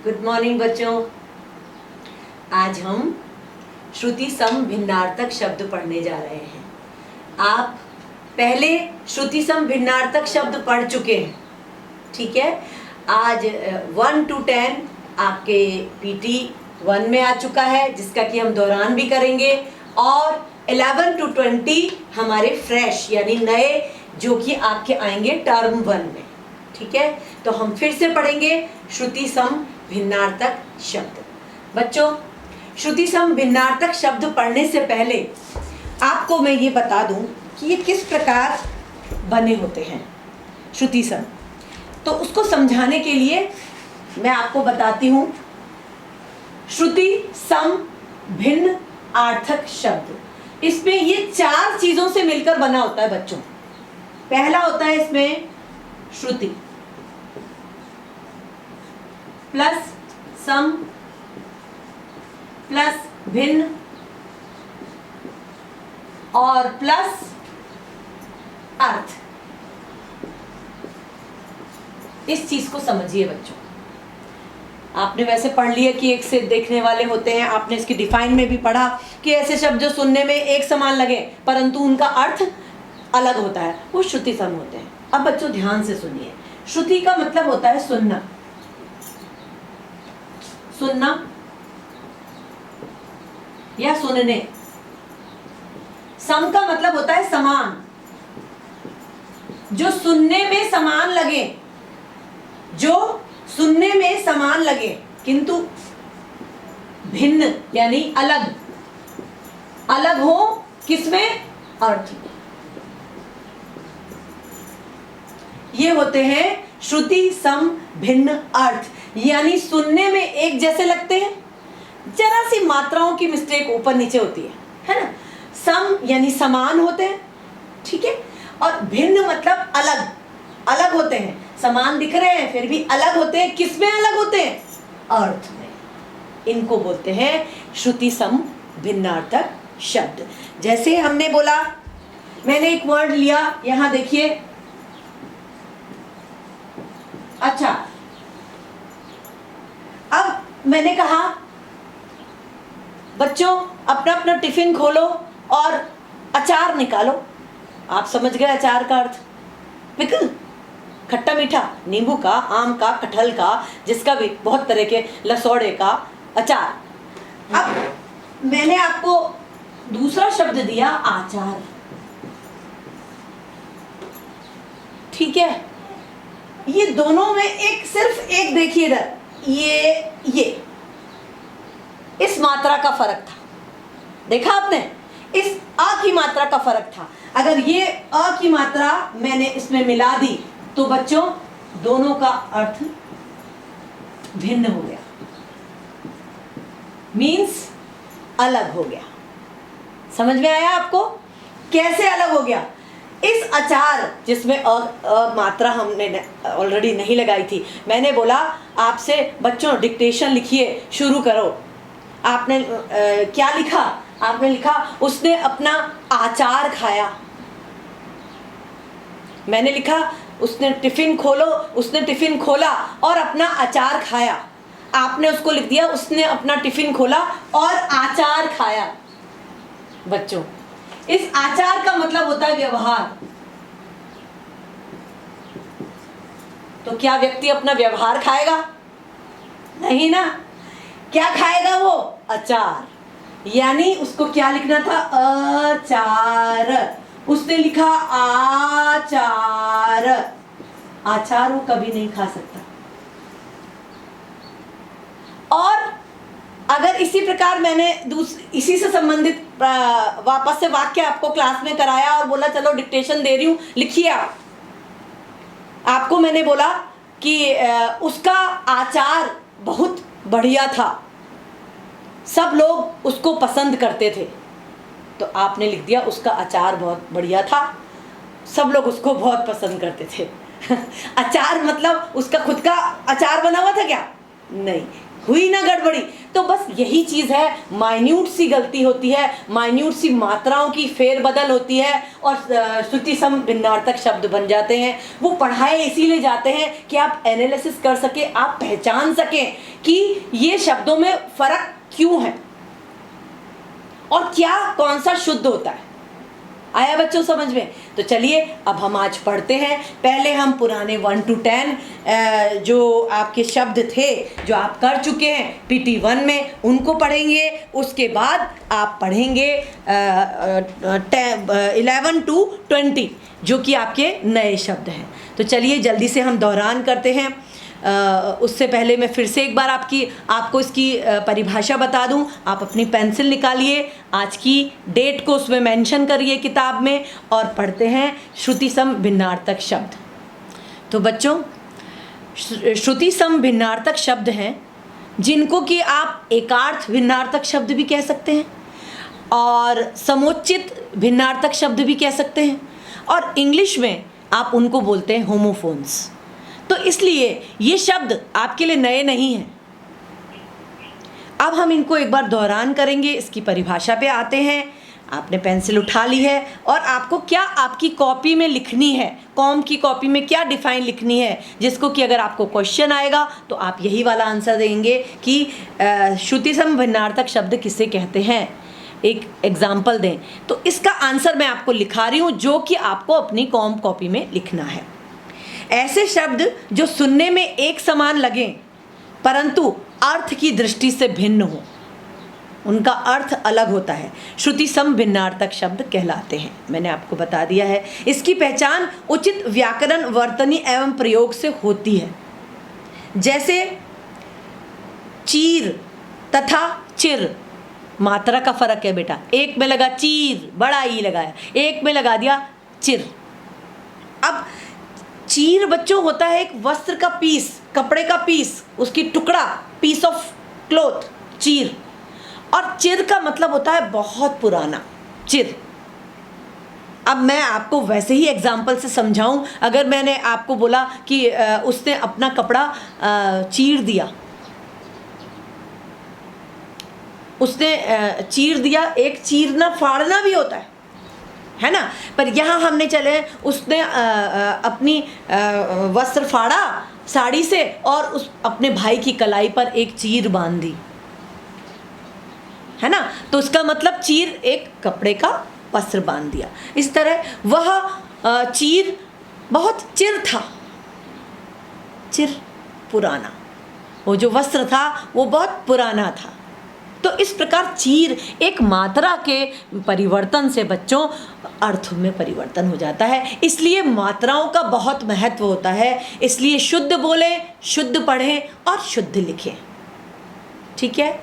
Good morning बच्चों। आज हम श्रुति सम भिन्नार्थक शब्द पढ़ने जा रहे हैं। आप पहले श्रुति सम भिन्नार्थक शब्द पढ़ चुके हैं, ठीक है। आज 1 to 10 आपके PT 1 में आ चुका है, जिसका कि हम दोहरान भी करेंगे, और 11 to 20 हमारे फ्रेश यानी नए जो कि आपके आएंगे टर्म 1 में, ठीक है। तो हम फिर से पढ़ेंगे श्रुति सम भिन्नार्थक शब्द। बच्चों, श्रुति सम भिन्नार्थक शब्द पढ़ने से पहले आपको मैं ये बता दूं कि ये किस प्रकार बने होते हैं श्रुति सम। तो उसको समझाने के लिए मैं आपको बताती हूँ। श्रुति सम भिन्न अर्थक शब्द, इसमें ये 4 चीजों से मिलकर बना होता है बच्चों। पहला होता है इसमें श्रुति प्लस सम प्लस भिन्न और प्लस अर्थ। इस चीज को समझिए बच्चों। आपने वैसे पढ़ लिया कि एक से देखने वाले होते हैं, आपने इसकी डिफाइन में भी पढ़ा कि ऐसे शब्द जो सुनने में एक समान लगे परंतु उनका अर्थ अलग होता है, वो श्रुति सम होते हैं। अब बच्चों ध्यान से सुनिए। श्रुति का मतलब होता है सुनना, सुनना या सुनने। सम का मतलब होता है समान, जो सुनने में समान लगे, जो सुनने में समान लगे किंतु भिन्न यानी अलग, अलग हो किसमें? अर्थ में। ये होते हैं श्रुति सम भिन्न अर्थ, यानी सुनने में एक जैसे लगते हैं, जरा सी मात्राओं की मिस्टेक ऊपर नीचे होती है ना। सम यानी समान होते हैं, ठीक है, और भिन्न मतलब अलग, अलग होते हैं। समान दिख रहे हैं फिर भी अलग होते हैं। किसमें अलग होते हैं? अर्थ में। इनको बोलते हैं श्रुति सम भिन्नार्थक शब्द। जैसे हमने बोला, मैंने एक वर्ड लिया, यहां देखिए। अच्छा, अब मैंने कहा बच्चों अपना अपना टिफिन खोलो और अचार निकालो। आप समझ गए अचार का अर्थ? पिकल, खट्टा मीठा, नींबू का, आम का, कटहल का, जिसका भी, बहुत तरह के, लसौड़े का अचार। अब मैंने आपको दूसरा शब्द दिया आचार, ठीक है। ये दोनों में एक, सिर्फ एक देखिए इधर, ये इस मात्रा का फर्क था। देखा आपने? इस अ की मात्रा का फर्क था। अगर ये अ की मात्रा मैंने इसमें मिला दी तो बच्चों दोनों का अर्थ भिन्न हो गया, मीन्स अलग हो गया। समझ में आया आपको? कैसे अलग हो गया? इस अचार जिसमें अ मात्रा हमने ऑलरेडी नहीं लगाई थी, मैंने बोला आपसे बच्चों डिक्टेशन लिखिए, शुरू करो। आपने क्या लिखा? आपने लिखा उसने अपना आचार खाया। मैंने लिखा उसने टिफिन खोलो, उसने टिफिन खोला और अपना अचार खाया। आपने उसको लिख दिया उसने अपना टिफिन खोला और आचार खाया। बच्चों, इस आचार का मतलब होता है व्यवहार। तो क्या व्यक्ति अपना व्यवहार खाएगा? नहीं ना। क्या खाएगा वो? अचार। यानी उसको क्या लिखना था? अचार। उसने लिखा आचार। आचार वो कभी नहीं खा सकता। और अगर इसी प्रकार मैंने इसी से संबंधित वापस से वाक्य आपको क्लास में कराया और बोला चलो डिक्टेशन दे रही हूं, लिखिए आप। आपको मैंने बोला कि उसका आचार बहुत बढ़िया था, सब लोग उसको पसंद करते थे। तो आपने लिख दिया उसका अचार बहुत बढ़िया था, सब लोग उसको बहुत पसंद करते थे। अचार मतलब उसका खुद का अचार बना हुआ था क्या? नहीं, हुई ना गड़बड़ी। तो बस यही चीज़ है, माइन्यूट सी गलती होती है, माइन्यूट सी मात्राओं की फेरबदल होती है और श्रुति सम भिन्नार्थक शब्द बन जाते हैं। वो पढ़ाए इसीलिए जाते हैं कि आप एनालिसिस कर सके, आप पहचान सकें कि ये शब्दों में फर्क क्यों है और क्या कौन सा शुद्ध होता है। आया बच्चों समझ में? तो चलिए अब हम आज पढ़ते हैं। पहले हम पुराने 1 to 10 जो आपके शब्द थे जो आप कर चुके हैं PT1 में, उनको पढ़ेंगे। उसके बाद आप पढ़ेंगे 11 to 20 जो कि आपके नए शब्द हैं। तो चलिए जल्दी से हम दोहरान करते हैं। उससे पहले मैं फिर से एक बार आपको इसकी परिभाषा बता दूं। आप अपनी पेंसिल निकालिए, आज की डेट को उसमें मेंशन करिए किताब में और पढ़ते हैं श्रुति सम भिन्नार्थक शब्द। तो बच्चों, श्रुति सम भिन्नार्थक शब्द हैं जिनको कि आप एकार्थ भिन्नार्थक शब्द भी कह सकते हैं और समुचित भिन्नार्थक शब्द भी कह सकते हैं, और इंग्लिश में आप उनको बोलते हैं होमोफोन्स। तो इसलिए ये शब्द आपके लिए नए नहीं हैं। अब हम इनको एक बार दोहरान करेंगे। इसकी परिभाषा पे आते हैं। आपने पेंसिल उठा ली है और आपको क्या आपकी कॉपी में लिखनी है, कॉम की कॉपी में क्या डिफाइन लिखनी है, जिसको कि अगर आपको क्वेश्चन आएगा तो आप यही वाला आंसर देंगे कि श्रुति सम भिन्नार्थक शब्द किसे कहते हैं। एक एग्जाम्पल दें। तो इसका आंसर मैं आपको लिखा रही हूँ जो कि आपको अपनी कॉम कॉपी में लिखना है। ऐसे शब्द जो सुनने में एक समान लगें परंतु अर्थ की दृष्टि से भिन्न हो, उनका अर्थ अलग होता है, श्रुति सम भिन्नार्थक शब्द कहलाते हैं। मैंने आपको बता दिया है। इसकी पहचान उचित व्याकरण, वर्तनी एवं प्रयोग से होती है। जैसे चीर तथा चिर, मात्रा का फर्क है बेटा। एक में लगा चीर, बड़ा ई लगाया, एक में लगा दिया चिर। अब चीर बच्चों होता है एक वस्त्र का पीस, कपड़े का पीस, उसकी टुकड़ा, पीस ऑफ क्लॉथ, चीर। और चिर का मतलब होता है बहुत पुराना, चिर। अब मैं आपको वैसे ही एग्जाम्पल से समझाऊं। अगर मैंने आपको बोला कि उसने अपना कपड़ा चीर दिया, उसने चीर दिया, एक चीरना फाड़ना भी होता है ना। पर यहाँ हमने चले उसने अपनी वस्त्र फाड़ा साड़ी से और उस अपने भाई की कलाई पर एक चीर बांध दी, है ना। तो उसका मतलब चीर एक कपड़े का वस्त्र बांध दिया। इस तरह वह चीर बहुत चिर था, चिर पुराना, वो जो वस्त्र था वो बहुत पुराना था। तो इस प्रकार चीर एक मात्रा के परिवर्तन से बच्चों अर्थ में परिवर्तन हो जाता है। इसलिए मात्राओं का बहुत महत्व होता है। इसलिए शुद्ध बोलें, शुद्ध पढ़ें और शुद्ध लिखें, ठीक है।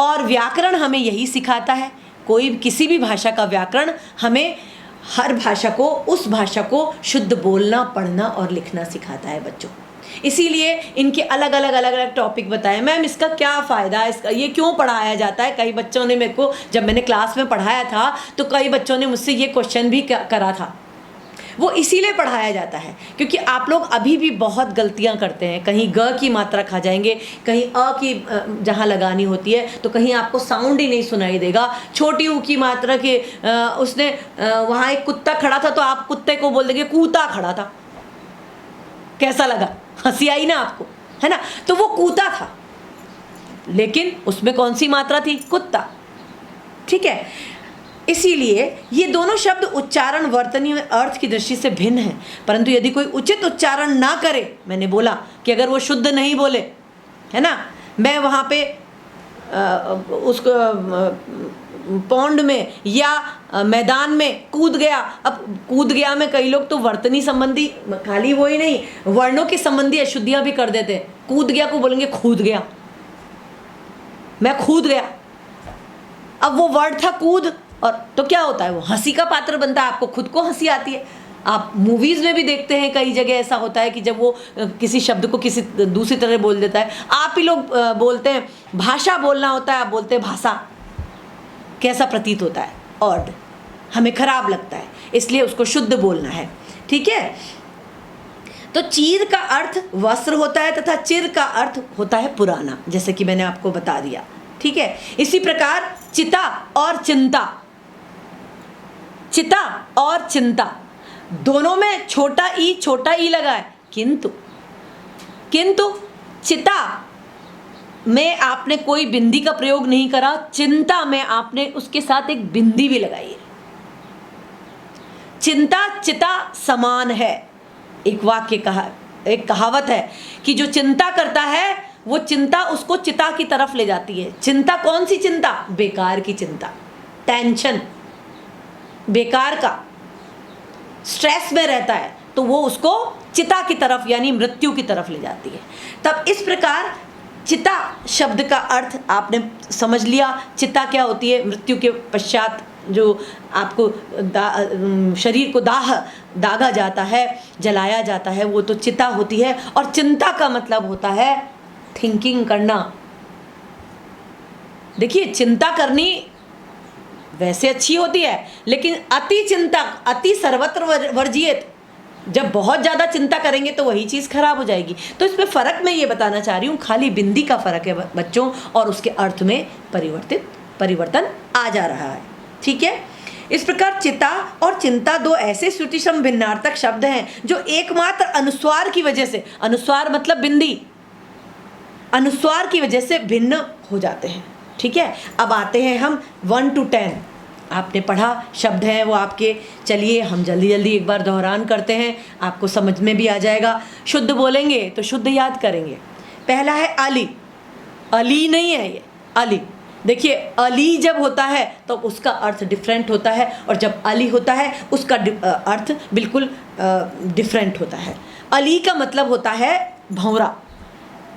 और व्याकरण हमें यही सिखाता है। कोई किसी भी भाषा का व्याकरण हमें हर भाषा को, उस भाषा को शुद्ध बोलना, पढ़ना और लिखना सिखाता है बच्चों। इसीलिए इनके अलग अलग टॉपिक बताए। मैम इसका क्या फ़ायदा है, इसका ये क्यों पढ़ाया जाता है। कई बच्चों ने मेरे को, जब मैंने क्लास में पढ़ाया था तो कई बच्चों ने मुझसे ये क्वेश्चन भी करा था। वो इसीलिए पढ़ाया जाता है क्योंकि आप लोग अभी भी बहुत गलतियां करते हैं। कहीं ग की मात्रा खा जाएंगे, कहीं अ की जहाँ लगानी होती है तो कहीं आपको साउंड ही नहीं सुनाई देगा। छोटी ऊ की मात्रा के उसने वहाँ एक कुत्ता खड़ा था तो आप कुत्ते को बोल देंगे कूता खड़ा था। कैसा लगा, हंसी आई ना आपको, है ना। तो वो कूता था लेकिन उसमें कौन सी मात्रा थी, कुत्ता, ठीक है। इसीलिए ये दोनों शब्द उच्चारण, वर्तनी और अर्थ की दृष्टि से भिन्न हैं। परंतु यदि कोई उचित उच्चारण ना करे, मैंने बोला कि अगर वो शुद्ध नहीं बोले, है ना, मैं वहाँ पे उसको पौंड में या मैदान में कूद गया। अब कूद गया में कई लोग तो वर्तनी संबंधी, खाली वो ही नहीं, वर्णों के संबंधी अशुद्धियाँ भी कर देते हैं। कूद गया को बोलेंगे खूद गया, मैं खूद गया। अब वो वर्ड था कूद, और तो क्या होता है, वो हंसी का पात्र बनता है। आपको खुद को हंसी आती है। आप मूवीज़ में भी देखते हैं, कई जगह ऐसा होता है कि जब वो किसी शब्द को किसी दूसरी तरह बोल देता है। आप ही लोग बोलते हैं भाषा बोलना होता है, आप बोलते हैं भाषा। कैसा प्रतीत होता है, ऑड, हमें खराब लगता है। इसलिए उसको शुद्ध बोलना है, ठीक है। तो चीर का अर्थ वस्त्र होता है तथा चिर का अर्थ होता है पुराना, जैसे कि मैंने आपको बता दिया। ठीक है, इसी प्रकार चिता और चिंता, चिता और चिंता दोनों में छोटा ई लगा है, किंतु चिता में आपने कोई बिंदी का प्रयोग नहीं करा, चिंता में आपने उसके साथ एक बिंदी भी लगाई है। चिंता चिता समान है। एक वाक्य कहा, एक कहावत है कि जो चिंता करता है वो चिंता उसको चिता की तरफ ले जाती है। चिंता कौन सी चिंता? बेकार की चिंता, टेंशन, बेकार का, स्ट्रेस में रहता है तो वो उसको चिता की तरफ यानी मृत्यु की तरफ ले जाती है। तब इस प्रकार चिता शब्द का अर्थ आपने समझ लिया। चिता क्या होती है? मृत्यु के पश्चात जो आपको शरीर को दागा जाता है, जलाया जाता है, वो तो चिता होती है। और चिंता का मतलब होता है थिंकिंग करना। देखिए, चिंता करनी वैसे अच्छी होती है, लेकिन अति चिंता अति सर्वत्र वर्जित। जब बहुत ज़्यादा चिंता करेंगे तो वही चीज़ खराब हो जाएगी। तो इसमें फ़र्क मैं ये बताना चाह रही हूँ, खाली बिंदी का फ़र्क है बच्चों, और उसके अर्थ में परिवर्तन आ जा रहा है। ठीक है, इस प्रकार चिता और चिंता दो ऐसे श्रुतिसम भिन्नार्थक शब्द हैं जो एकमात्र अनुस्वार की वजह से, अनुस्वार मतलब बिंदी, अनुस्वार की वजह से भिन्न हो जाते हैं। ठीक है, अब आते हैं हम 1 to 10। आपने पढ़ा शब्द हैं वो आपके, चलिए हम जल्दी जल्दी एक बार दोहरान करते हैं, आपको समझ में भी आ जाएगा। शुद्ध बोलेंगे तो शुद्ध याद करेंगे। पहला है अली, अली नहीं है ये, अली। देखिए, अली जब होता है तो उसका अर्थ डिफरेंट होता है, और जब अली होता है उसका अर्थ बिल्कुल डिफरेंट होता है। अली का मतलब होता है भंवरा,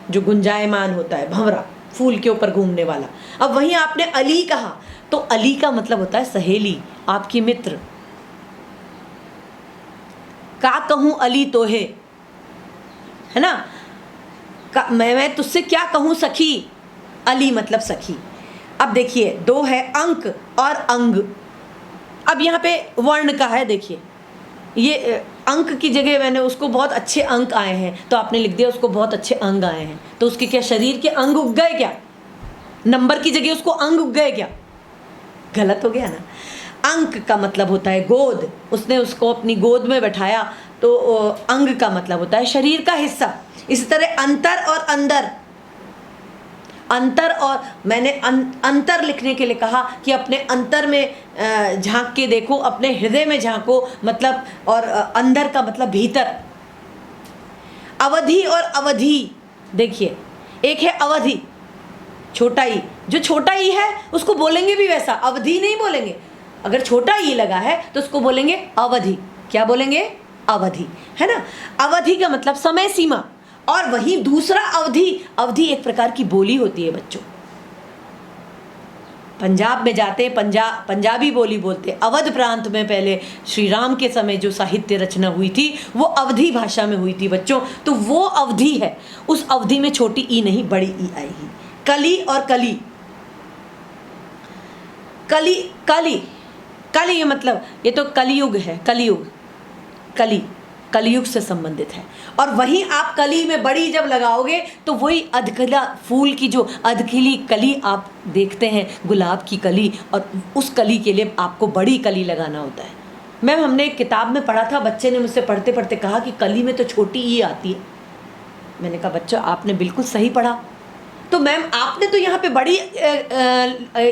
जो गुंजायमान होता है, भंवरा, फूल के ऊपर घूमने वाला। अब वहीं आपने अली कहा तो अली का मतलब होता है सहेली, आपकी मित्र। का कहूँ अली तोहे, है ना, मैं तुझसे क्या कहूँ सखी, अली मतलब सखी। अब देखिए, दो है अंक और अंग। अब यहाँ पे वर्ण का है, देखिए ये अंक की जगह मैंने उसको बहुत अच्छे अंक आए हैं तो आपने लिख दिया उसको बहुत अच्छे अंग आए हैं, तो उसके क्या शरीर के अंग उग गए क्या? नंबर की जगह उसको अंग उग गए क्या? गलत हो गया ना। अंक का मतलब होता है गोद, उसने उसको अपनी गोद में बैठाया, तो अंग का मतलब होता है शरीर का हिस्सा। इसी तरह अंतर और अंदर, अंतर, और मैंने अंतर लिखने के लिए कहा कि अपने अंतर में झांक के देखो, अपने हृदय में झांको, मतलब, और अंदर का मतलब भीतर। अवधि और अवधि, देखिए एक है अवधि, छोटा ई, जो छोटा ई है उसको बोलेंगे भी वैसा, अवधि नहीं बोलेंगे। अगर छोटा ई लगा है तो उसको बोलेंगे अवधि। क्या बोलेंगे? अवधि, है ना। अवधि का मतलब समय सीमा। और वही दूसरा अवधि, अवधि एक प्रकार की बोली होती है बच्चों। पंजाब में जाते पंजाबी बोली बोलते। अवध प्रांत में पहले श्री राम के समय जो साहित्य रचना हुई थी वो अवधी भाषा में हुई थी बच्चों, तो वो अवधि है। उस अवधि में छोटी ई नहीं बड़ी ई आएगी। कली और कली, कली कली कली ये मतलब, ये तो कलियुग है, कलियुग, कली कलियुग से संबंधित है। और वहीं आप कली में बड़ी जब लगाओगे तो वही अधखिला फूल की जो अधखिली कली आप देखते हैं, गुलाब की कली, और उस कली के लिए आपको बड़ी कली लगाना होता है। मैम, हमने एक किताब में पढ़ा था, बच्चे ने मुझसे पढ़ते पढ़ते कहा कि कली में तो छोटी ई आती है। मैंने कहा बच्चा आपने बिल्कुल सही पढ़ा, तो मैम आपने तो यहाँ पे बड़ी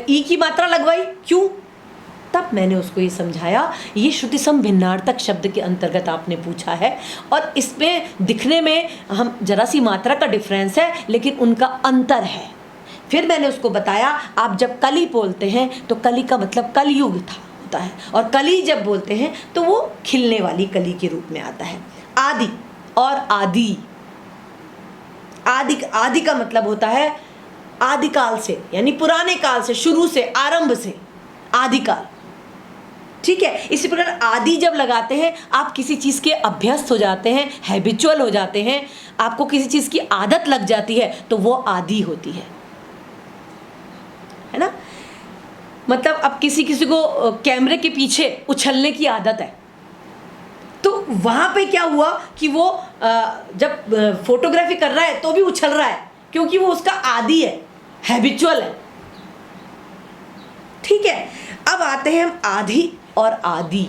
ई की मात्रा लगवाई, क्यों? तब मैंने उसको ये समझाया, ये श्रुतिसम भिन्नार्थक शब्द के अंतर्गत आपने पूछा है, और इसमें दिखने में हम जरा सी मात्रा का डिफरेंस है लेकिन उनका अंतर है। फिर मैंने उसको बताया, आप जब कली बोलते हैं तो कली का मतलब कलयुग होता है, और कली जब बोलते हैं तो वो खिलने वाली कली के रूप में आता है। आदि और आदि, आदि का मतलब होता है आदिकाल से, यानी पुराने काल से, शुरू से, आरंभ से, आदिकाल। ठीक है, इसी प्रकार आदि जब लगाते हैं आप किसी चीज़ के अभ्यस्त हो जाते हैं, हैबिचुअल हो जाते हैं, आपको किसी चीज़ की आदत लग जाती है तो वो आदि होती है ना। मतलब अब किसी को कैमरे के पीछे उछलने की आदत है तो वहाँ पे क्या हुआ कि वो जब फोटोग्राफी कर रहा है तो भी उछल रहा है, क्योंकि वो उसका आदी है, हैबिचुअल है। ठीक है, अब आते हैं हम आधी और आदि।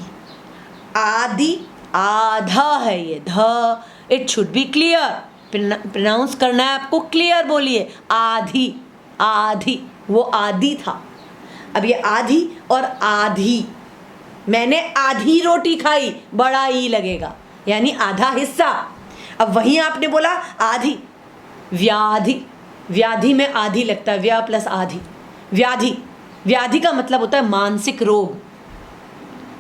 आदि आधा है ये, ध it should be clear, pronounce करना है आपको, क्लियर बोलिए। आधी, आधी, वो आदि था। अब ये आधी और आधी, मैंने आधी रोटी खाई, बड़ा ई लगेगा, यानी आधा हिस्सा। अब वहीं आपने बोला आधी, व्याधि, व्याधि में आधी लगता है, व्या प्लस आधी, व्याधि। व्याधि का मतलब होता है मानसिक रोग।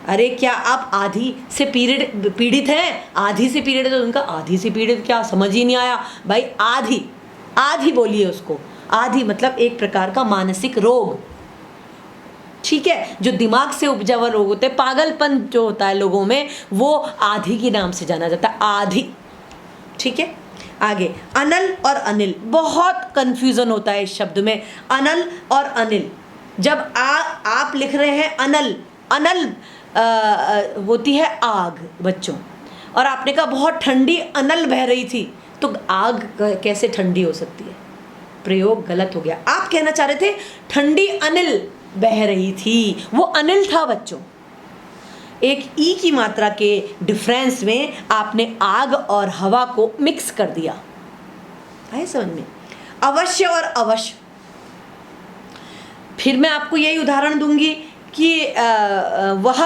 अरे क्या आप आधी से पीड़ित हैं? आधी से पीड़ित है तो उनका आधी से पीड़ित क्या, समझ ही नहीं आया भाई। आधी, आधी बोलिए उसको। आधी मतलब एक प्रकार का मानसिक रोग। ठीक है, जो दिमाग से उपजा हुआ रोग होते हैं, पागलपन जो होता है लोगों में, वो आधी के नाम से जाना जाता है, आधी। ठीक है, आगे अनल और अनिल, बहुत कंफ्यूजन होता है इस शब्द में, अनल और अनिल। जब आप लिख रहे हैं अनल, अनल होती है आग बच्चों, और आपने कहा बहुत ठंडी अनल बह रही थी, तो आग कैसे ठंडी हो सकती है? प्रयोग गलत हो गया। आप कहना चाह रहे थे ठंडी अनिल बह रही थी, वो अनिल था बच्चों। एक ई की मात्रा के डिफरेंस में आपने आग और हवा को मिक्स कर दिया। आए समझ में? अवश्य और अवश्य, फिर मैं आपको यही उदाहरण दूंगी कि वह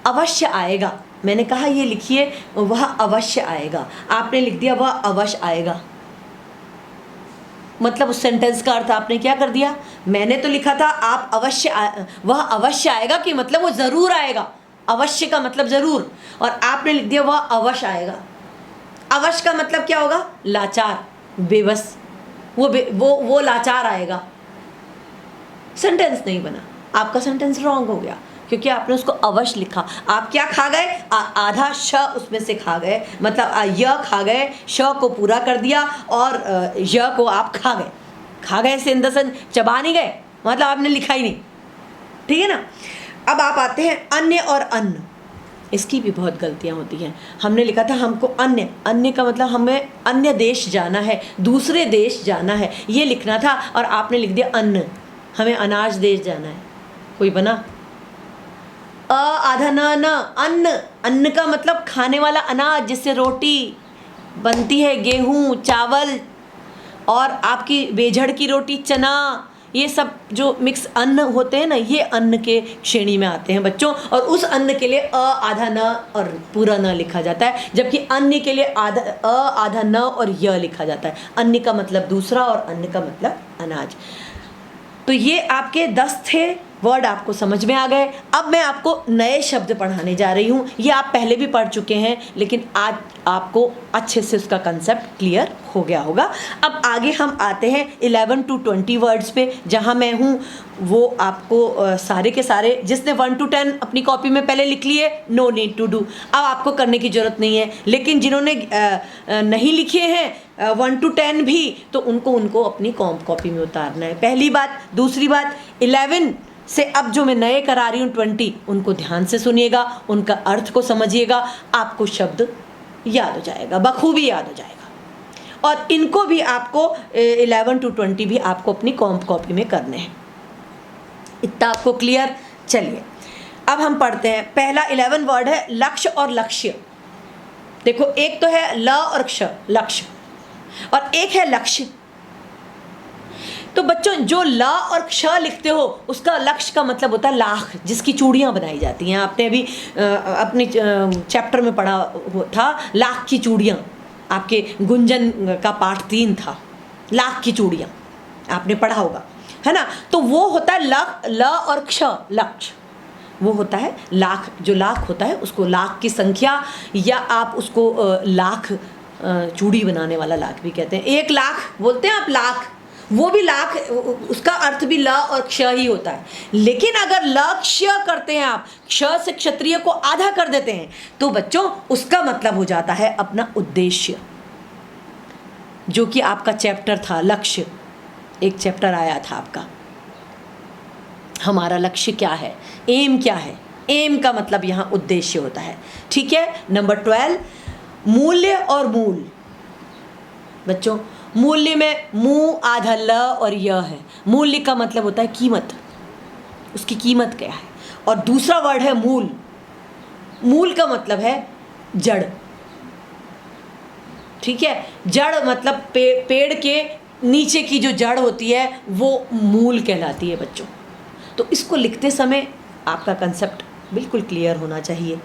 अवश्य आएगा। मैंने कहा ये लिखिए वह अवश्य आएगा, आपने लिख दिया वह अवश्य आएगा। मतलब उस सेंटेंस का अर्थ आपने क्या कर दिया? मैंने तो लिखा था आप अवश्य वह अवश्य आएगा, कि मतलब वो ज़रूर आएगा, अवश्य का मतलब ज़रूर, और आपने लिख दिया वह अवश्य आएगा। अवश्य का मतलब क्या होगा? लाचार, बेबस, वो लाचार आएगा। सेंटेंस नहीं बना, आपका सेंटेंस रॉन्ग हो गया, क्योंकि आपने उसको अवश्य लिखा। आप क्या खा गए? आधा श उसमें से खा गए, मतलब य खा गए, श को पूरा कर दिया और य को आप खा गए। खा गए से इंदसन चबा नहीं गए, मतलब आपने लिखा ही नहीं। ठीक है ना। अब आप आते हैं अन्य और अन्न, इसकी भी बहुत गलतियां होती हैं। हमने लिखा था हमको अन्य, अन्य का मतलब हमें अन्य देश जाना है, दूसरे देश जाना है, ये लिखना था, और आपने लिख दिया अन्न, हमें अनाज देश जाना है। कोई बना? आधा न, अन्न, अन्न का मतलब खाने वाला अनाज, जिससे रोटी बनती है, गेहूं, चावल, और आपकी बेझड़ की रोटी, चना, ये सब जो मिक्स अन्न होते हैं ना, ये अन्न के श्रेणी में आते हैं बच्चों। और उस अन्न के लिए आधा न और पूरा न लिखा जाता है, जबकि अन्य के लिए आधा न और य लिखा जाता है। अन्य का मतलब दूसरा और अन्न का मतलब अनाज। तो ये आपके 10 थे वर्ड, आपको समझ में आ गए। अब मैं आपको नए शब्द पढ़ाने जा रही हूँ। ये आप पहले भी पढ़ चुके हैं, लेकिन आज आपको अच्छे से उसका कंसेप्ट क्लियर हो गया होगा। अब आगे हम आते हैं 11 to 20 वर्ड्स पे, जहाँ मैं हूँ वो आपको सारे के सारे, जिसने 1 to 10 अपनी कॉपी में पहले लिख लिए, नो नीड टू डू, अब आपको करने की ज़रूरत नहीं है। लेकिन जिन्होंने नहीं लिखे हैं 1 to 10 भी, तो उनको अपनी कॉपी में उतारना है, पहली बात। दूसरी बात, 11 से अब जो मैं नए करा रही हूँ 20, उनको ध्यान से सुनिएगा, उनका अर्थ को समझिएगा, आपको शब्द याद हो जाएगा, बखूबी याद हो जाएगा। और इनको भी आपको 11 to 20 भी आपको अपनी कॉपी में करने हैं। इतना आपको क्लियर? चलिए अब हम पढ़ते हैं। पहला 11 वर्ड है लक्ष्य और लक्ष्य। देखो, एक तो है ल और क्ष, लक्ष्य, और एक है लक्ष्य। तो बच्चों, जो ल और क्ष लिखते हो, उसका लक्ष्य का मतलब होता है लाख, जिसकी चूड़ियाँ बनाई जाती हैं। आपने अभी अपने चैप्टर में पढ़ा था, लाख की चूड़ियाँ, आपके गुंजन का पाठ 3 था, लाख की चूड़ियाँ आपने पढ़ा होगा, है ना। तो वो होता है ल और क्ष, लक्ष्य। वो होता है लाख, जो लाख होता है उसको लाख की संख्या, या आप उसको लाख, चूड़ी बनाने वाला लाख भी कहते हैं। 1 लाख बोलते हैं आप, लाख, वो भी लाख, उसका अर्थ भी ल और क्ष ही होता है। लेकिन अगर लक्ष्य करते हैं आप, क्ष से क्षत्रिय को आधा कर देते हैं, तो बच्चों उसका मतलब हो जाता है अपना उद्देश्य, जो कि आपका चैप्टर था लक्ष्य। एक चैप्टर आया था आपका, हमारा लक्ष्य क्या है, एम क्या है, एम का मतलब यहाँ उद्देश्य होता है। ठीक है। नंबर 12, मूल्य और मूल। बच्चों, मूल्य में मू आधा ल और य है। मूल्य का मतलब होता है कीमत, उसकी कीमत क्या है। और दूसरा वर्ड है मूल। मूल का मतलब है जड़। ठीक है। जड़ मतलब पेड़ के नीचे की जो जड़ होती है वो मूल कहलाती है बच्चों। तो इसको लिखते समय आपका कंसेप्ट बिल्कुल क्लियर होना चाहिए।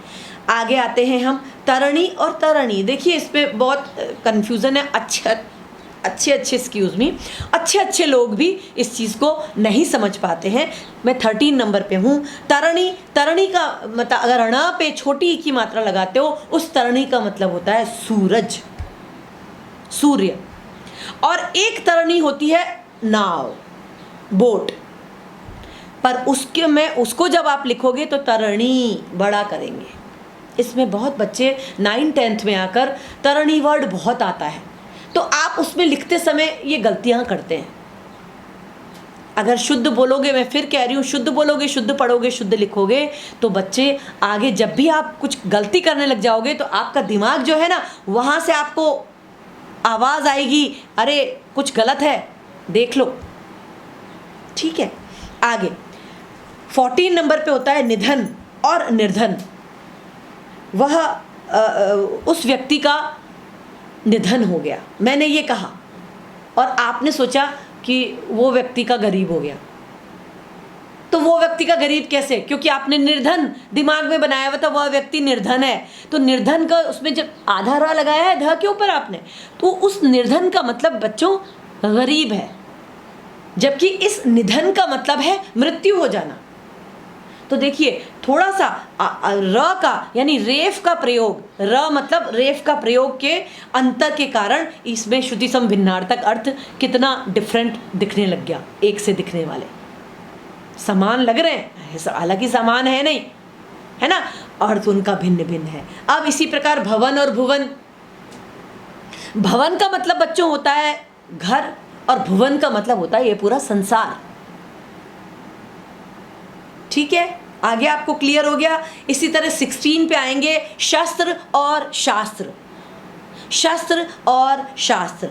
आगे आते हैं हम तरणी और तरणी। देखिए इसमें बहुत कन्फ्यूज़न है। अच्छे लोग भी इस चीज़ को नहीं समझ पाते हैं। मैं 13 नंबर पे हूँ। तरणी का मतलब अगर ण पे छोटी ई की मात्रा लगाते हो, उस तरणी का मतलब होता है सूरज, सूर्य। और एक तरणी होती है नाव, बोट। पर उसको जब आप लिखोगे तो तरणी बड़ा करेंगे। इसमें बहुत बच्चे 9th-10th में आकर तरणी वर्ड बहुत आता है, तो आप उसमें लिखते समय ये गलतियां करते हैं। अगर शुद्ध बोलोगे, मैं फिर कह रही हूँ, शुद्ध बोलोगे, शुद्ध पढ़ोगे, शुद्ध लिखोगे, तो बच्चे आगे जब भी आप कुछ गलती करने लग जाओगे तो आपका दिमाग जो है ना, वहाँ से आपको आवाज़ आएगी, अरे कुछ गलत है, देख लो। ठीक है। आगे 14 नंबर पे होता है निधन और निर्धन। वह उस व्यक्ति का निधन हो गया, मैंने ये कहा, और आपने सोचा कि वो व्यक्ति का गरीब हो गया। तो वो व्यक्ति का गरीब कैसे? क्योंकि आपने निर्धन दिमाग में बनाया हुआ था, वह व्यक्ति निर्धन है। तो निर्धन का उसमें जब आधा रा लगाया है ध के ऊपर आपने, तो उस निर्धन का मतलब बच्चों गरीब है, जबकि इस निधन का मतलब है मृत्यु हो जाना। तो देखिए थोड़ा सा र का यानी रेफ का प्रयोग, र मतलब रेफ का प्रयोग के अंतर के कारण इसमें श्रुति सम भिन्नार्थक अर्थ कितना डिफरेंट दिखने लग गया। एक से दिखने वाले समान लग रहे हैं, हालांकि समान है नहीं, है ना, अर्थ उनका भिन्न भिन्न है। अब इसी प्रकार भवन और भुवन। भवन का मतलब बच्चों होता है घर, और भुवन का मतलब होता है ये पूरा संसार। ठीक है, आगे आपको क्लियर हो गया। इसी तरह 16 पे आएंगे, शस्त्र और शास्त्र। शस्त्र और शास्त्र,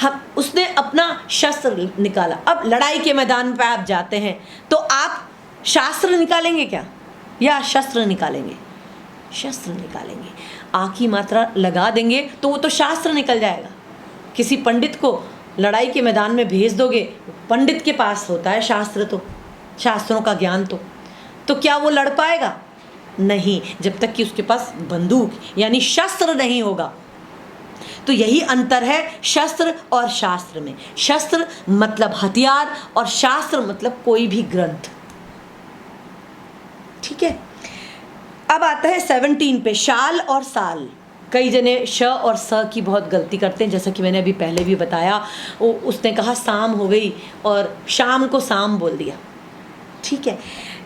हम उसने अपना शस्त्र निकाला। अब लड़ाई के मैदान पे आप जाते हैं तो आप शास्त्र निकालेंगे क्या या शस्त्र निकालेंगे? शस्त्र निकालेंगे। आ की मात्रा लगा देंगे तो वो तो शास्त्र निकल जाएगा। किसी पंडित को लड़ाई के मैदान में भेज दोगे, पंडित के पास होता है शास्त्र, तो शास्त्रों का ज्ञान, तो क्या वो लड़ पाएगा? नहीं, जब तक कि उसके पास बंदूक यानी शस्त्र नहीं होगा। तो यही अंतर है शस्त्र और शास्त्र में। शस्त्र मतलब हथियार और शास्त्र मतलब कोई भी ग्रंथ। ठीक है। अब आता है 17 पे, शाल और साल। कई जने श और स की बहुत गलती करते हैं, जैसा कि मैंने अभी पहले भी बताया। उसने कहा शाम हो गई और शाम को शाम बोल दिया। ठीक है।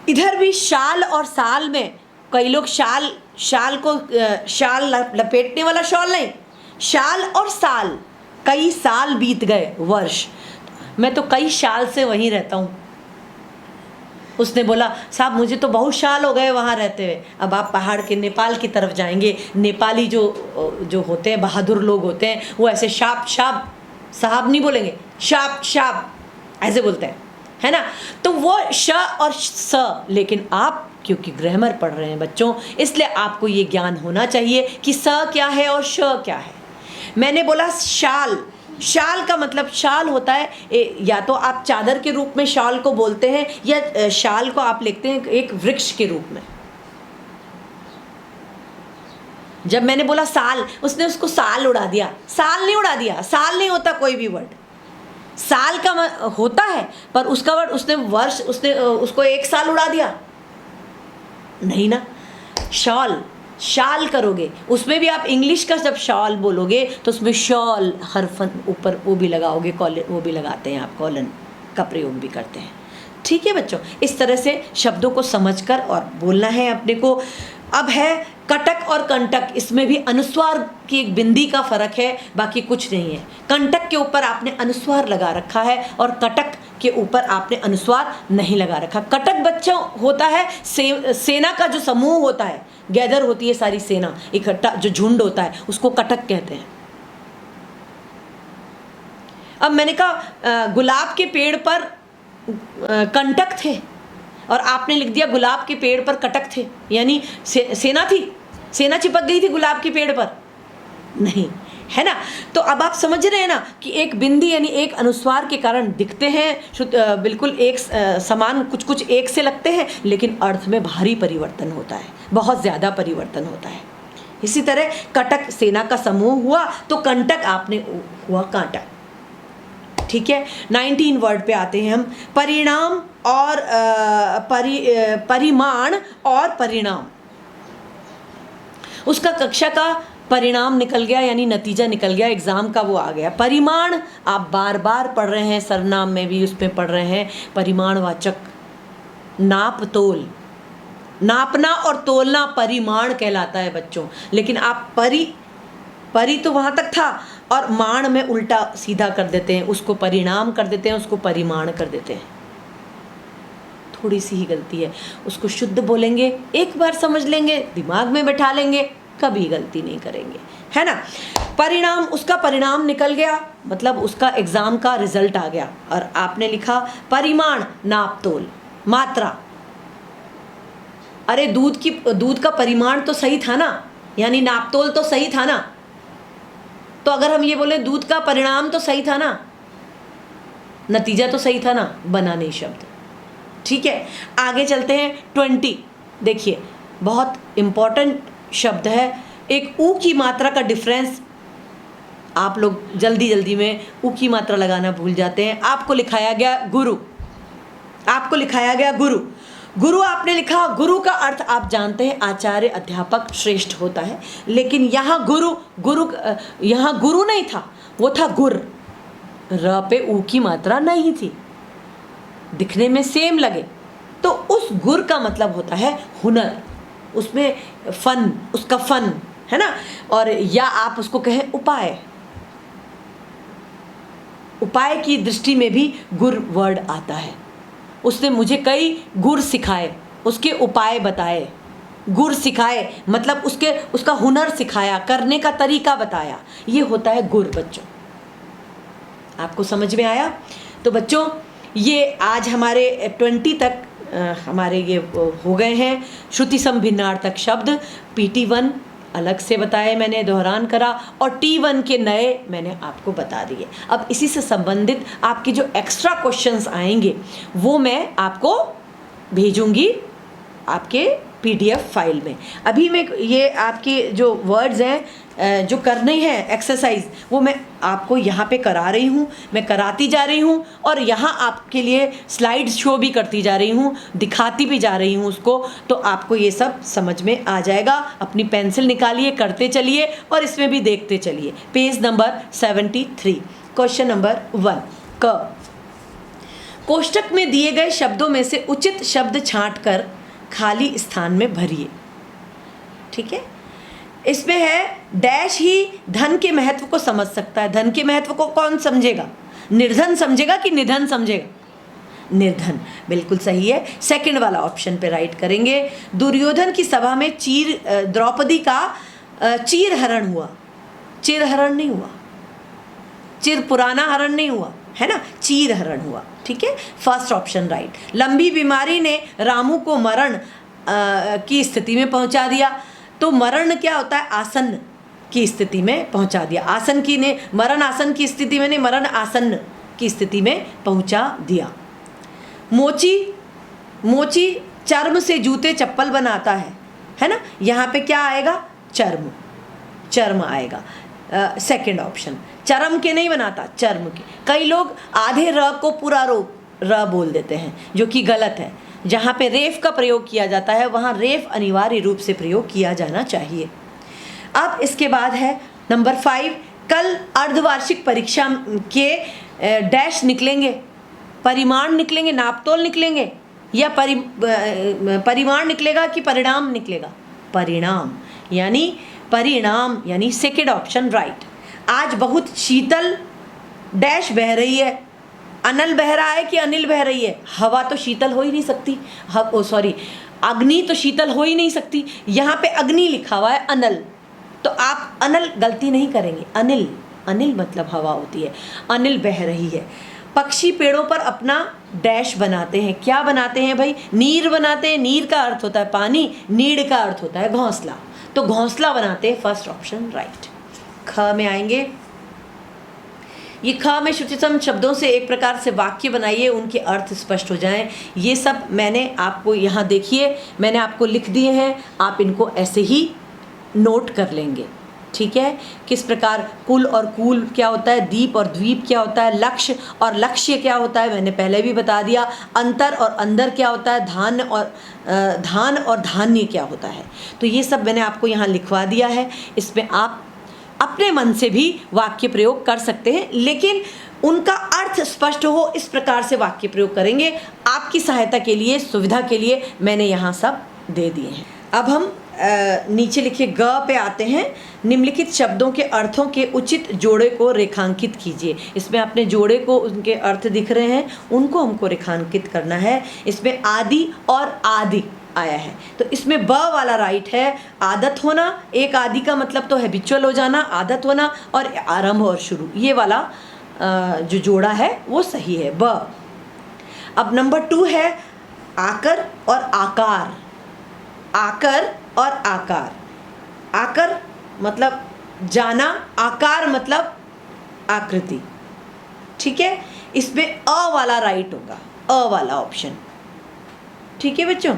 इधर भी शाल और साल में कई लोग शाल को शाल लपेटने वाला शॉल नहीं, शाल और साल, कई साल बीत गए, वर्ष। मैं तो कई साल से वहीं रहता हूँ। उसने बोला साहब मुझे तो बहुत साल हो गए वहाँ रहते हुए। अब आप पहाड़ के नेपाल की तरफ जाएंगे, नेपाली जो होते हैं, बहादुर लोग होते हैं, वो ऐसे शाप साहब नहीं बोलेंगे, शाप ऐसे बोलते हैं, है ना। तो वो श और स, लेकिन आप क्योंकि ग्रामर पढ़ रहे हैं बच्चों, इसलिए आपको ये ज्ञान होना चाहिए कि स क्या है और श क्या है। मैंने बोला शाल का मतलब शाल होता है, या तो आप चादर के रूप में शाल को बोलते हैं, या शाल को आप लिखते हैं एक वृक्ष के रूप में। जब मैंने बोला साल, उसने उसको साल उड़ा दिया। साल नहीं उड़ा दिया, साल नहीं होता कोई भी वर्ड। साल का होता है, पर उसका वर्ड उसने वर्ष, उसने उसको एक साल उड़ा दिया नहीं ना। शाल करोगे, उसमें भी आप इंग्लिश का जब शॉल बोलोगे तो उसमें शॉल हरफन ऊपर वो भी लगाओगे, कॉलन वो भी लगाते हैं, आप कॉलन का प्रयोग भी करते हैं। ठीक है बच्चों, इस तरह से शब्दों को समझकर और बोलना है अपने को। अब है कटक और कंटक। इसमें भी अनुस्वार की एक बिंदी का फर्क है, बाकी कुछ नहीं है। कंटक के ऊपर आपने अनुस्वार लगा रखा है और कटक के ऊपर आपने अनुस्वार नहीं लगा रखा। कटक बच्चा होता है सेना का जो समूह होता है, गैदर होती है सारी सेना इकट्ठा, जो झुंड होता है उसको कटक कहते हैं। अब मैंने कहा गुलाब के पेड़ पर कंटक थे और आपने लिख दिया गुलाब के पेड़ पर कटक थे, यानी सेना थी, सेना चिपक गई थी गुलाब के पेड़ पर, नहीं, है ना। तो अब आप समझ रहे हैं ना कि एक बिंदी यानी एक अनुस्वार के कारण दिखते हैं बिल्कुल एक समान, कुछ कुछ एक से लगते हैं, लेकिन अर्थ में भारी परिवर्तन होता है, बहुत ज़्यादा परिवर्तन होता है। इसी तरह कटक सेना का समूह हुआ तो कंटक आपने हुआ कांटा। ठीक है, 19 वर्ड पे आते हैं हम। परिणाम और परिमाण और परिणाम, उसका कक्षा का परिणाम निकल गया, यानी नतीजा निकल गया, एग्जाम का वो आ गया। परिमाण आप बार बार पढ़ रहे हैं, सरनाम में भी उसमें पढ़ रहे हैं, परिमाणवाचक, नाप तोल, नापना और तोलना परिमाण कहलाता है बच्चों। लेकिन आप परि तो वहाँ तक था और माण में उल्टा सीधा कर देते हैं, उसको परिणाम कर देते हैं, उसको परिमाण कर देते हैं। थोड़ी सी ही गलती है, उसको शुद्ध बोलेंगे, एक बार समझ लेंगे, दिमाग में बैठा लेंगे, कभी गलती नहीं करेंगे, है ना। परिणाम, उसका परिणाम निकल गया, मतलब उसका एग्जाम का रिजल्ट आ गया, और आपने लिखा परिमाण, नाप तोल, मात्रा। अरे दूध का परिमाण तो सही था ना, यानी नाप तोल तो सही था ना। तो अगर हम ये बोले दूध का परिणाम तो सही था ना, नतीजा तो सही था ना, बना नहीं शब्द। ठीक है, आगे चलते हैं। 20 देखिए, बहुत इंपॉर्टेंट शब्द है। एक ऊ की मात्रा का डिफरेंस, आप लोग जल्दी जल्दी में ऊ की मात्रा लगाना भूल जाते हैं। आपको लिखाया गया गुरु, आपको लिखाया गया गुरु। गुरु आपने लिखा, गुरु का अर्थ आप जानते हैं आचार्य, अध्यापक, श्रेष्ठ होता है। लेकिन यहाँ यहाँ गुरु नहीं था, वो था गुर। र पे ऊ की मात्रा नहीं थी, दिखने में सेम लगे, तो उस गुर का मतलब होता है हुनर, उसमें फन, उसका फन, है ना। और या आप उसको कहें उपाय, उपाय की दृष्टि में भी गुर वर्ड आता है। उसने मुझे कई गुर सिखाए, उसके उपाय बताए। गुर सिखाए मतलब उसका हुनर सिखाया, करने का तरीका बताया, ये होता है गुर। बच्चों आपको समझ में आया? तो बच्चों ये आज हमारे 20 तक हमारे ये हो गए हैं श्रुति सम भिन्नार्थक शब्द। PT1 अलग से बताए मैंने, दोहरान करा, और T1 के नए मैंने आपको बता दिए। अब इसी से संबंधित आपके जो एक्स्ट्रा क्वेश्चंस आएंगे वो मैं आपको भेजूंगी आपके PDF फाइल में। अभी मैं ये आपके जो वर्ड्स हैं जो करने हैं एक्सरसाइज, वो मैं आपको यहाँ पे करा रही हूँ, मैं कराती जा रही हूँ, और यहाँ आपके लिए स्लाइड शो भी करती जा रही हूँ, दिखाती भी जा रही हूँ उसको, तो आपको ये सब समझ में आ जाएगा। अपनी पेंसिल निकालिए, करते चलिए और इसमें भी देखते चलिए। पेज नंबर 73, क्वेश्चन नंबर 1 क। कोष्टक में दिए गए शब्दों में से उचित शब्द छांटकर खाली स्थान में भरिए। ठीक है, इसमें है डैश ही धन के महत्व को समझ सकता है। धन के महत्व को कौन समझेगा? निर्धन समझेगा कि निधन समझेगा? निर्धन, बिल्कुल सही है। सेकंड वाला ऑप्शन पे राइट करेंगे। दुर्योधन की सभा में द्रौपदी का चीर हरण हुआ। चिर हरण नहीं हुआ, चिर पुराना हरण नहीं हुआ, है ना, चीर हरण हुआ। ठीक है, फर्स्ट ऑप्शन राइट। लंबी बीमारी ने रामू को मरण की स्थिति में पहुंचा दिया। तो मरण क्या होता है? आसन्न की स्थिति में पहुंचा दिया। आसन की ने मरण आसन की स्थिति में नहीं, मरण आसन्न की स्थिति में पहुंचा दिया। मोची चर्म से जूते चप्पल बनाता है ना। यहाँ पे क्या आएगा? चर्म आएगा। सेकंड ऑप्शन, चरम के नहीं बनाता, चर्म के। कई लोग आधे र को पूरा र बोल देते हैं, जो कि गलत है। जहाँ पे रेफ का प्रयोग किया जाता है वहाँ रेफ अनिवार्य रूप से प्रयोग किया जाना चाहिए। अब इसके बाद है नंबर 5। कल अर्धवार्षिक परीक्षा के डैश निकलेंगे, परिमाण निकलेंगे, नापतोल निकलेंगे, या परिमाण निकलेगा कि परिणाम निकलेगा? परिणाम यानी सेकेंड ऑप्शन राइट। आज बहुत शीतल डैश बह रही है, अनल बह रहा है कि अनिल बह रही है? हवा तो शीतल हो ही नहीं सकती, अग्नि तो शीतल हो ही नहीं सकती। यहाँ पे अग्नि लिखा हुआ है, अनल, तो आप अनल गलती नहीं करेंगे, अनिल, अनिल मतलब हवा होती है, अनिल बह रही है। पक्षी पेड़ों पर अपना डैश बनाते हैं, क्या बनाते हैं भाई? नीर बनाते हैं। नीर का अर्थ होता है पानी, नीड़ का अर्थ होता है घोंसला, तो घोंसला बनाते हैं, फर्स्ट ऑप्शन राइट। ख में आएंगे, ये ख में श्रुतिसम शब्दों से एक प्रकार से वाक्य बनाइए, उनके अर्थ स्पष्ट हो जाएं। ये सब मैंने आपको यहाँ देखिए, मैंने आपको लिख दिए हैं, आप इनको ऐसे ही नोट कर लेंगे, ठीक है? किस प्रकार कुल और कूल क्या होता है, दीप और द्वीप क्या होता है, लक्ष्य और लक्ष्य क्या होता है, मैंने पहले भी बता दिया। अंतर और अंदर क्या होता है, धान और धान्य क्या होता है, तो ये सब मैंने आपको यहाँ लिखवा दिया है। इसमें आप अपने मन से भी वाक्य प्रयोग कर सकते हैं, लेकिन उनका अर्थ स्पष्ट हो इस प्रकार से वाक्य प्रयोग करेंगे। आपकी सहायता के लिए, सुविधा के लिए मैंने यहाँ सब दे दिए हैं। अब हम नीचे लिखे ग पे आते हैं। निम्नलिखित शब्दों के अर्थों के उचित जोड़े को रेखांकित कीजिए। इसमें अपने जोड़े को, उनके अर्थ दिख रहे हैं, उनको हमको रेखांकित करना है। इसमें आदि और आदि आया है, तो इसमें ब वाला राइट है। आदत होना, एक आदि का मतलब तो हैबिचुअल हो जाना, आदत होना, और आरंभ और शुरू, ये वाला जो जोड़ा है वो सही है, ब। अब नंबर 2 है आकर और आकार। आकर और आकार, आकर मतलब जाना, आकार मतलब आकृति, ठीक है? इसमें अ वाला राइट होगा, अ वाला ऑप्शन, ठीक है बच्चों?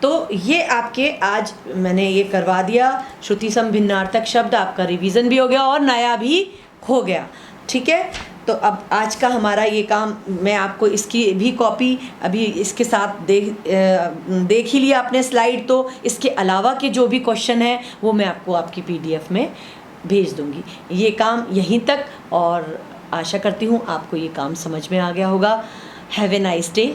तो ये आपके आज मैंने ये करवा दिया। श्रुति सम भिन्नार्थक शब्द आपका रिवीजन भी हो गया और नया भी हो गया, ठीक है? तो अब आज का हमारा ये काम, मैं आपको इसकी भी कॉपी अभी इसके साथ देख ही लिया आपने स्लाइड, तो इसके अलावा के जो भी क्वेश्चन है वो मैं आपको आपकी PDF में भेज दूंगी। ये काम यहीं तक, और आशा करती हूँ आपको ये काम समझ में आ गया होगा। Have a nice day.